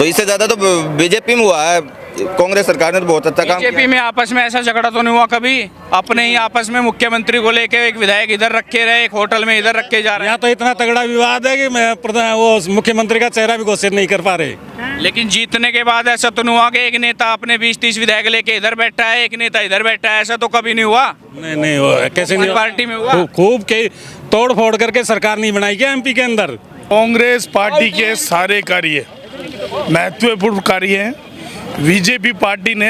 तो इससे ज्यादा तो बीजेपी में हुआ है। कांग्रेस सरकार ने तो बहुत अच्छा काम बीजेपी किया। में आपस में ऐसा झगड़ा तो नहीं हुआ कभी? अपने ही आपस में मुख्यमंत्री को लेके एक विधायक इधर रखे रहे, एक होटल में इधर रखे जा रहे यहाँ तो इतना तगड़ा विवाद है कि मैं वो मुख्यमंत्री का चेहरा भी घोषित नहीं कर पा रहे। हैं। लेकिन जीतने के बाद ऐसा तो नहीं हुआ कि एक नेता अपने 20-30 विधायक लेके इधर बैठा है, एक नेता इधर बैठा है, ऐसा तो कभी नहीं हुआ? नहीं वो कैसे नहीं हमारी पार्टी में हुआ? खूब के तोड़ फोड़ करके सरकार नहीं बनाई क्या एमपी के अंदर? कांग्रेस पार्टी के सारे कार्य महत्वपूर्ण कार्य हैं। बीजेपी पार्टी ने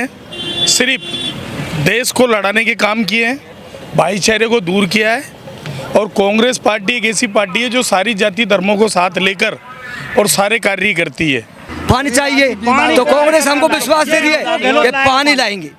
सिर्फ देश को लड़ाने के काम किए हैं, भाईचारे को दूर किया है। और कांग्रेस पार्टी एक ऐसी पार्टी है जो सारी जाति धर्मों को साथ लेकर और सारे कार्य करती है। पानी चाहिए तो कांग्रेस हमको विश्वास दे रही है कि पानी लाएंगे,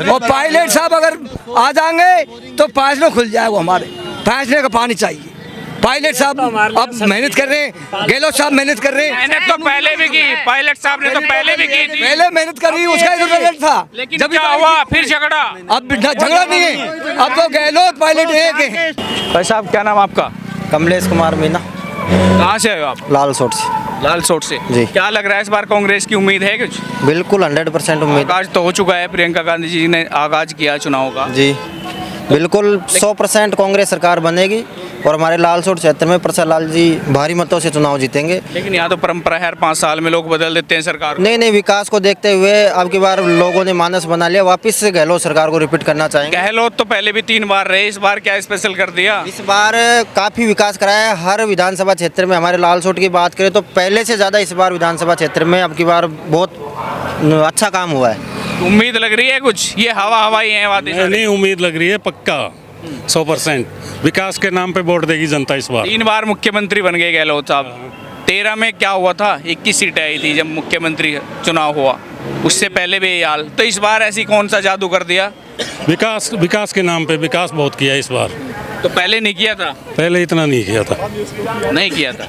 और पायलट साहब अगर आ जाएंगे तो फैसला खुल जाएगा। हमारे फैसले का पानी चाहिए। पायलट साहब अब मेहनत कर रहे हैं, गहलोत साहब मेहनत कर रहे हैं। मेहनत तो पहले भी की, पायलट साहब ने तो पहले भी की थी। पहले मेहनत कर रही, उसका ही रिजल्ट था। लेकिन जब क्या हुआ फिर झगड़ा? अब झगड़ा नहीं है, अब तो गहलोत पायलट एक है। भाई साहब क्या नाम आपका? कमलेश कुमार मीना, कहाँ से आए हो आप? लाल सोट से। लाल सोट से जी। क्या लग रहा है इस बार कांग्रेस की उम्मीद है कुछ? बिल्कुल 100% उम्मीद। आगाज तो हो चुका है, प्रियंका गांधी जी ने आगाज किया चुनाव का। जी बिल्कुल 100% कांग्रेस सरकार बनेगी और हमारे लाल सोट क्षेत्र में प्रसाद लाल जी भारी मतों से चुनाव जीतेंगे। लेकिन यहाँ तो परंपरा है हर 5 साल में लोग बदल देते हैं सरकार को। नहीं विकास को देखते हुए अब की बार लोगों ने मानस बना लिया, वापस से गहलोत सरकार को रिपीट करना चाहेंगे। गहलोत तो पहले भी 3 बार रहे, इस बार क्या स्पेशल कर दिया? इस बार काफ़ी विकास कराया है हर विधानसभा क्षेत्र में। हमारे लाल सोट की बात करें तो पहले से ज़्यादा इस बार विधानसभा क्षेत्र में अब की बार बहुत अच्छा काम हुआ है। उम्मीद लग रही है कुछ? ये हवा ही है वादे सारे। नहीं उम्मीद लग रही है पक्का 100% विकास के नाम पे वोट देगी जनता इस बार। 3 बार मुख्यमंत्री बन गए गहलोत साहब। 13 में क्या हुआ था? 21 सीटें आई थी जब मुख्यमंत्री चुनाव हुआ, उससे पहले भी यही हाल। तो इस बार ऐसी कौन सा जादू कर दिया? विकास के नाम पे विकास बहुत किया इस बार, तो पहले नहीं किया था? पहले इतना नहीं किया था। नहीं किया था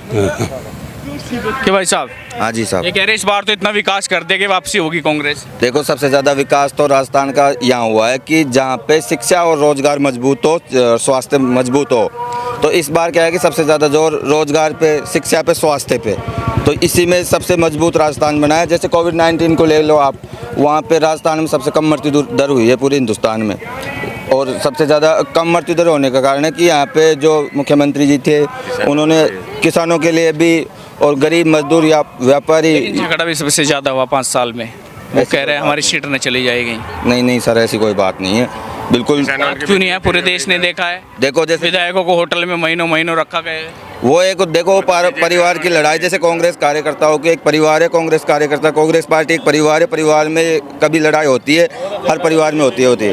कि भाई साहब? हाँ जी साहब। ये कह रहे इस बार तो इतना विकास कर दे कि वापसी होगी कांग्रेस। देखो सबसे ज़्यादा विकास तो राजस्थान का यहाँ हुआ है कि जहाँ पे शिक्षा और रोजगार मजबूत हो, स्वास्थ्य मजबूत हो। तो इस बार क्या है कि सबसे ज़्यादा जोर रोजगार पे, शिक्षा पे, स्वास्थ्य पे, तो इसी में सबसे मजबूत राजस्थान बना है। जैसे कोविड-19 को ले लो आप, वहाँ पे राजस्थान में सबसे कम मृत्यु दर हुई है पूरे हिंदुस्तान में। और सबसे ज़्यादा कम मृत्यु दर होने का कारण है कि यहाँ पे जो मुख्यमंत्री जी थे उन्होंने किसानों के लिए भी और गरीब मजदूर या व्यापारी। झगड़ा भी सबसे ज़्यादा हुआ 5 साल में। वो कह रहे हैं हमारी सीट न चली जाएगी। नहीं सर, ऐसी कोई बात नहीं है, बिल्कुल। क्यों नहीं है? पूरे देश ने देखा है। देखो जैसे विधायकों को होटल में महीनों रखा गया है। वो एक देखो परिवार की लड़ाई, जैसे कांग्रेस कार्यकर्ताओं की एक परिवार है, कांग्रेस कार्यकर्ता, कांग्रेस पार्टी एक परिवार है। परिवार में कभी लड़ाई होती है, हर परिवार में होती है।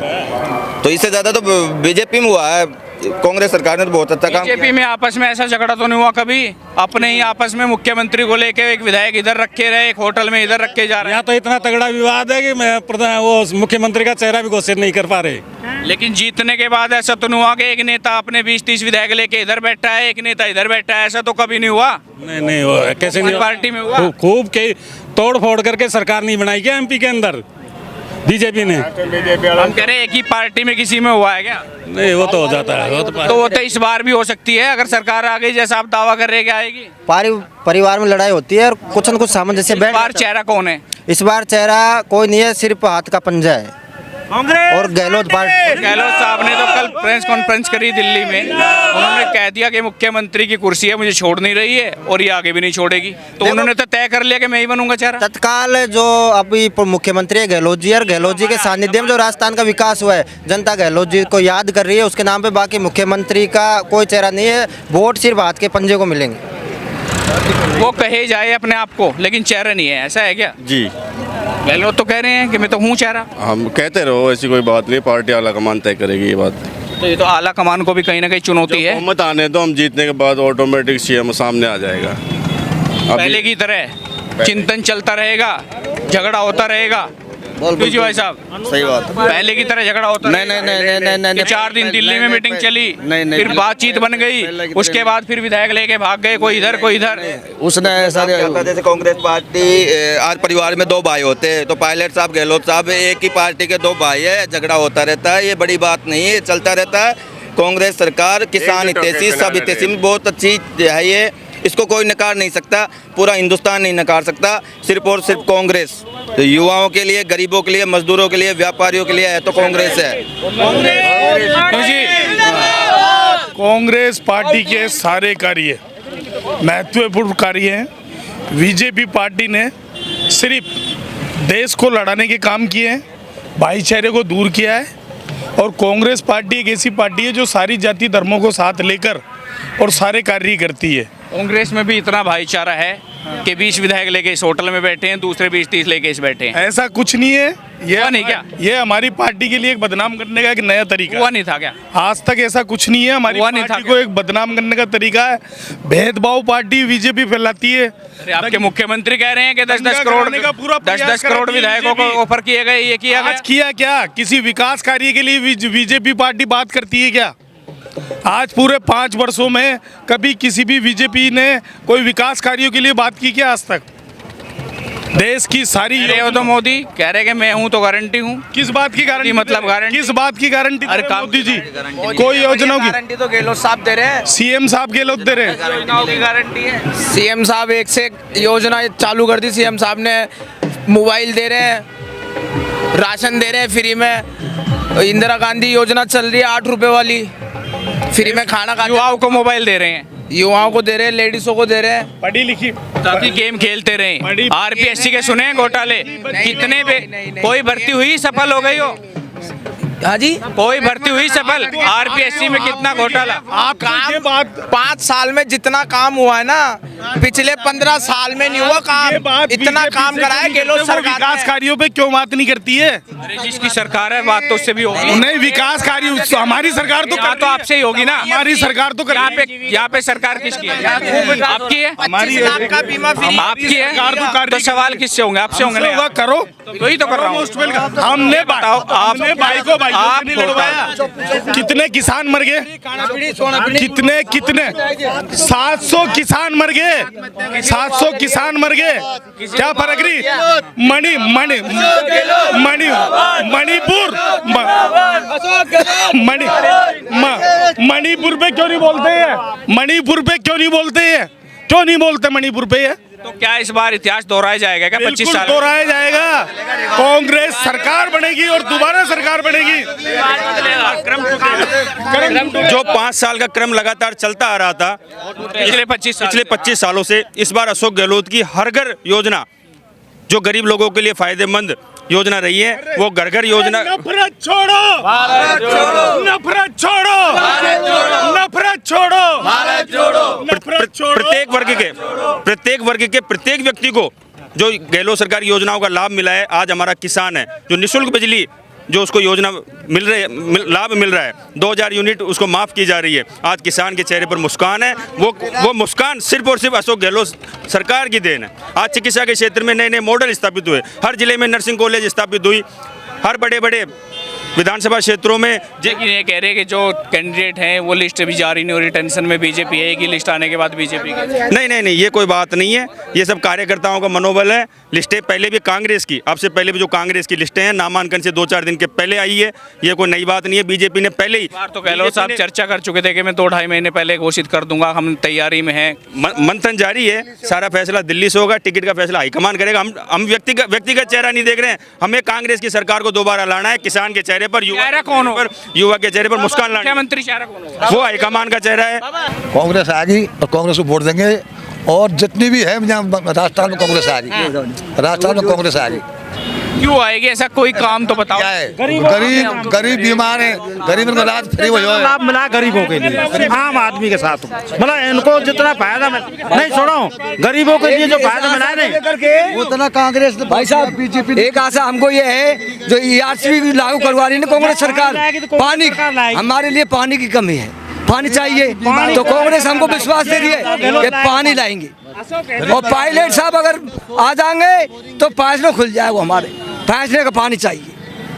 तो इससे ज़्यादा तो बीजेपी में हुआ है। कांग्रेस सरकार ने तो बहुत अच्छा काम बीजेपी किया। में आपस में ऐसा झगड़ा तो नहीं हुआ कभी? अपने ही आपस में मुख्यमंत्री को लेके एक विधायक इधर रखे रहे, एक होटल में इधर रखे जा रहे यहाँ तो इतना तगड़ा विवाद है कि मैं वो मुख्यमंत्री का चेहरा भी घोषित नहीं कर पा रहे। हैं। लेकिन जीतने के बाद ऐसा तो नहीं हुआ कि एक नेता अपने 20-30 विधायक लेके इधर बैठा है, एक नेता इधर बैठा है, ऐसा तो कभी नहीं हुआ? नहीं वो कैसे नहीं? हमारी पार्टी में हुआ? खूब के तोड़ फोड़ करके सरकार नहीं बनाई क्या एमपी के अंदर बीजेपी ने? हम कह रहे हैं एक ही पार्टी में किसी में हुआ है क्या? नहीं वो तो हो जाता है, वो तो इस बार भी हो सकती है अगर सरकार आ गई जैसा आप दावा कर रहे हैं कि आएगी। परिवार में लड़ाई होती है और कुछ न कुछ सामंजस्य इस बैठ बार चेहरा कौन है? इस बार चेहरा कोई नहीं है, सिर्फ हाथ का पंजा है और गहलोत पार्टी। गहलोत साहब ने तो कल प्रेस कॉन्फ्रेंस करी दिल्ली में, उन्होंने कह दिया कि मुख्यमंत्री की कुर्सी है, मुझे छोड़ नहीं रही है और ये आगे भी नहीं छोड़ेगी। तो उन्होंने तो तय कर लिया कि मैं ही बनूंगा चेहरा। तत्काल जो अभी मुख्यमंत्री है गहलोत जी, और गहलोत जी के सानिध्य में जो राजस्थान का विकास हुआ है, जनता गहलोत जी को याद कर रही है, उसके नाम पे बाकी मुख्यमंत्री का कोई चेहरा नहीं है। वोट सिर्फ हाथ के पंजे को मिलेंगे। वो कहे जाए अपने आप को, लेकिन चेहरा नहीं है, ऐसा है क्या? जी गहलोत तो कह रहे हैं कि मैं तो हूँ चेहरा। हम कहते रहो, ऐसी कोई बात नहीं, पार्टी आला कमान तय करेगी ये बात। तो ये तो आला कमान को भी कहीं ना कहीं चुनौती है। बहुमत आने तो हम जीतने के बाद ऑटोमेटिक सीएम सामने आ जाएगा। पहले की तरह चिंतन चलता रहेगा, झगड़ा होता रहेगा। जी भाई साहब, सही बात। पहले की तरह झगड़ा होता नहीं 4 दिन दिल्ली में मीटिंग चली, नहीं, फिर बातचीत बन गई, उसके बाद फिर विधायक लेके भाग गए, कोई इधर कोई इधर। उसने ऐसा जैसे कांग्रेस पार्टी आज परिवार में 2 भाई होते हैं, तो पायलट साहब, गहलोत साहब एक ही पार्टी के 2 भाई है, झगड़ा होता रहता है, ये बड़ी बात नहीं है, चलता रहता है। कांग्रेस सरकार किसान हितैषी, सब हितैषी में बहुत अच्छी है। ये इसको कोई नकार नहीं सकता, पूरा हिंदुस्तान नहीं नकार सकता। सिर्फ और सिर्फ कांग्रेस तो युवाओं के लिए, गरीबों के लिए, मजदूरों के लिए, व्यापारियों के लिए है तो कांग्रेस है। कांग्रेस पार्टी के सारे कार्य महत्वपूर्ण कार्य हैं। बीजेपी पार्टी ने सिर्फ देश को लड़ाने के काम किए हैं, भाईचारे को दूर किया है। और कांग्रेस पार्टी एक ऐसी पार्टी है जो सारी जाति धर्मों को साथ लेकर और सारे कार्य करती है। कांग्रेस में भी इतना भाईचारा है कि 20 विधायक लेके इस होटल में बैठे हैं, दूसरे 20-30 लेके इस बैठे हैं। ऐसा कुछ नहीं है, हुआ नहीं क्या? ये हमारी पार्टी के लिए एक बदनाम करने का एक नया तरीका हुआ है। नहीं था क्या? आज तक ऐसा कुछ नहीं है। हमारी हुआ नहीं था पार्टी क्या? को एक बदनाम करने का तरीका है। भेदभाव पार्टी बीजेपी फैलाती है। अरे आपके मुख्यमंत्री कह रहे हैं कि 10-10 दंगा करोड़ कराने का पूरा प्रयास 10-10 करोड़ कराती है विधायकों को बीजेपी। ऑफर किए गए, ये किया आज गया। किया क्या? किसी विकास कार्य के लिए बीजेपी पार्टी बात करती है क्या? आज पूरे 5 वर्षों में कभी किसी भी बीजेपी ने कोई विकास कार्यों के लिए बात की क्या आज तक? देश की सारी अरे वो तो मोदी कह रहे कि मैं हूँ तो गारंटी हूँ। किस बात की गारंटी? मतलब गारंटी? किस बात की गारंटी? अरे काम मोदी जी कोई योजनाओं की गारंटी तो गहलोत साहब दे रहे हैं। सीएम साहब गहलोत दे रहे हैं। योजनाओं की गारंटी है। सीएम साहब एक से एक योजना चालू कर दी। सीएम साहब ने मोबाइल दे रहे हैं, राशन दे रहे हैं फ्री में। इंदिरा गांधी योजना चल रही है 8 रुपए वाली, फ्री में खाना खाते युवाओं को मोबाइल दे रहे हैं, युवाओं को दे रहे हैं, लेडीजों को दे रहे हैं। पढ़ी लिखी ताकि गेम खेलते रहें। आरपीएससी के सुने हैं घोटाले कितने पे? कोई भर्ती हुई सफल हो गई हो? हाँ जी, कोई भर्ती हुई सफल? आरपीएससी में कितना घोटाला? आप ये बात 5 साल में जितना काम हुआ है ना, पिछले 15 साल में नहीं हुआ ये काम। बात इतना बीजेपी काम से करा है क्यों गहलोत करते हो? सरकार विकास ने। कार्यों पे क्यों बात नहीं करती है? अरे जिसकी सरकार है बात तो उससे भी होगी। नहीं, विकास कार्य हमारी सरकार तो यहाँ कर तो रही है। आपसे ही होगी ना। हमारी सरकार तो कर रही है। यहाँ पे सरकार किसकी है? आपकी है? 25 लाख का बीमा फ्री। आपकी है? सरकार तो कर रही तो है। सवाल किससे होंगे? आपसे होंगे हमसे ना? होगा, करो। तो वही तो कर रहा हूँ। हमने बताओ, आपने भाई को भाई आप नहीं लड़वाया। कितने किसान मर गए? कितने 700 किसान मर गए। 700 किसान मर गए। क्या फर्क रही? मणिपुर पे क्यों नहीं बोलते हैं? मणिपुर पे क्यों नहीं बोलते हैं? क्यों नहीं बोलते मणिपुर पे? तो क्या इस बार इतिहास दोहराया जाएगा क्या? 25 बिल्कुल साल दोहराया जाएगा। कांग्रेस सरकार बनेगी और दोबारा सरकार बनेगी। जो 5 साल का क्रम लगातार चलता आ रहा था पिछले 25 सालों से, इस बार अशोक गहलोत की हर घर योजना जो गरीब लोगों के लिए फायदेमंद योजना रही है, वो घर घर योजना। नफरत छोड़ो, नफरत छोड़ो, नफरत छोड़ो, नफरत छोड़ो। प्रत्येक वर्ग के प्रत्येक व्यक्ति को जो गहलोत सरकार की योजनाओं का लाभ मिला है। आज हमारा किसान है जो निःशुल्क बिजली जो उसको योजना लाभ मिल रहा है, 2000 यूनिट उसको माफ़ की जा रही है। आज किसान के चेहरे पर मुस्कान है। वो मुस्कान सिर्फ और सिर्फ अशोक गहलोत सरकार की देन है। आज चिकित्सा के क्षेत्र में नए नए मॉडल स्थापित हुए, हर जिले में नर्सिंग कॉलेज स्थापित हुई, हर बड़े बड़े विधानसभा क्षेत्रों में। लेकिन ये कह रहे हैं कि जो कैंडिडेट हैं वो लिस्ट भी जारी नहीं हो रही, टेंशन में बीजेपी है कि लिस्ट आने के बाद बीजेपी की। नहीं, ये कोई बात नहीं है। ये सब कार्यकर्ताओं का मनोबल है। लिस्टें पहले भी कांग्रेस की, आपसे पहले भी जो कांग्रेस की लिस्टें हैं नामांकन से 2-4 दिन के पहले आई है। ये कोई नई बात नहीं है। बीजेपी ने पहले ही तो गहलोत साहब चर्चा कर चुके थे कि मैं 2-2.5 महीने पहले घोषित कर दूंगा, हम तैयारी में हैं। मंथन जारी है। सारा फैसला दिल्ली से होगा, टिकट का फैसला हाईकमान करेगा। हम व्यक्तिगत चेहरा नहीं देख रहे हैं। हमें कांग्रेस की सरकार को दोबारा लाना है। किसान के चेहरे पर, युवा के चेहरे पर मुस्कान लाना। मुख्यमंत्री चेहरा कौन होगा? वो हाईकमान का चेहरा है। कांग्रेस आएगी और कांग्रेस को वोट देंगे। और जितनी भी है राजस्थान में कांग्रेस आएगी, राजस्थान में कांग्रेस आएगी। क्यों आएगी? ऐसा कोई काम तो बताओ। क्या है? गरीब बीमार है, गरीब इनको इलाज फ्री हो जाए। लाभ मिला गरीबों के लिए, आम आदमी के साथ। मतलब इनको जितना फायदा नहीं, छोड़ो गरीबों के लिए जो फायदा मिला नहीं उतना कांग्रेस। भाई साहब बीजेपी एक आशा हमको ये है जो ERC लागू करवा रही है ना कांग्रेस सरकार, पानी हमारे लिए पानी की कमी है, पानी चाहिए। तो कांग्रेस हमको विश्वास दे रही है कि पानी लाएंगे। और पायलट साहब अगर आ जाएंगे तो फैसला खुल जाएगा। हमारे फैसले का पानी चाहिए।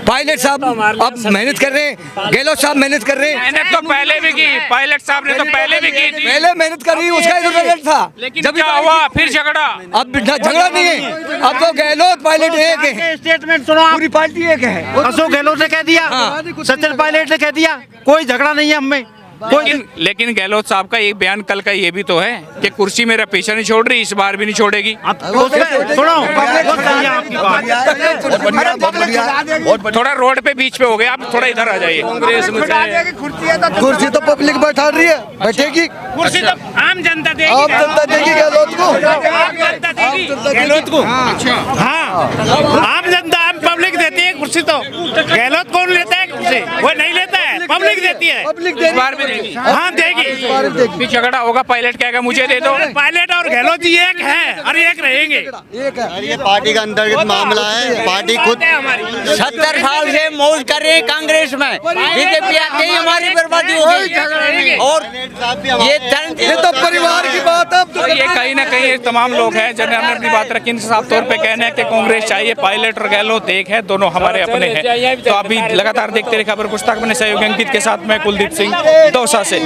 पायलट साहब अब मेहनत कर रहे हैं, गहलोत साहब मेहनत कर रहे हैं। मेहनत तो पहले भी की, पायलट साहब ने तो पहले भी की थी। पहले मेहनत कर रही, उसका ही रिजल्ट था। लेकिन जब क्या हुआ? फिर झगड़ा। अब झगड़ा नहीं है, अब तो गहलोत पायलट एक है। स्टेटमेंट सुनो, पूरी पार्टी एक है। अशोक गहलोत ने कह दिया, सचिन पायलट ने कह दिया, कोई झगड़ा नहीं है हमें। लेकिन गहलोत साहब का एक बयान कल का ये भी तो है कि कुर्सी मेरा पीछा नहीं छोड़ रही, इस बार भी नहीं छोड़ेगी। सुनो बहुत सही है आपकी बात। थोड़ा रोड पे बीच पे हो गए आप, थोड़ा इधर आ जाइए। कुर्सी तो पब्लिक बैठा रही है, बैठेगी कुर्सी तो आम जनता देगी, आप जनता देगी गहलोत को, आम जनता देगी गहलोत को। हाँ आम जनता आम पब्लिक देती है कुर्सी, तो गहलोत कौन लेता है कुर्सी? वो नहीं लेता है, पब्लिक देती है। इस बार भी देगी। हाँ देगी। भी झगड़ा होगा, पायलट कहेगा मुझे दे दो। पायलट और गहलोत जी एक है और एक रहेंगे। ये पार्टी का अंतर्गत मामला है, पार्टी खुद 70 साल से मौज कर रही है कांग्रेस में, बीजेपी आके ही हमारी बर्बादी होगी। और ये तो परिवार की बात है। तो ये कहीं ना कहीं ये तमाम लोग हैं जिन्होंने अपनी बात रखी, इनसे साफ तौर पे कहना है कि कांग्रेस चाहिए, पायलट और गहलोत एक है, दोनों हमारे अपने हैं। तो अभी लगातार देखते रहे खबर पुस्तक, अपने सहयोगी अंकित के साथ मैं कुलदीप सिंह दौसा से।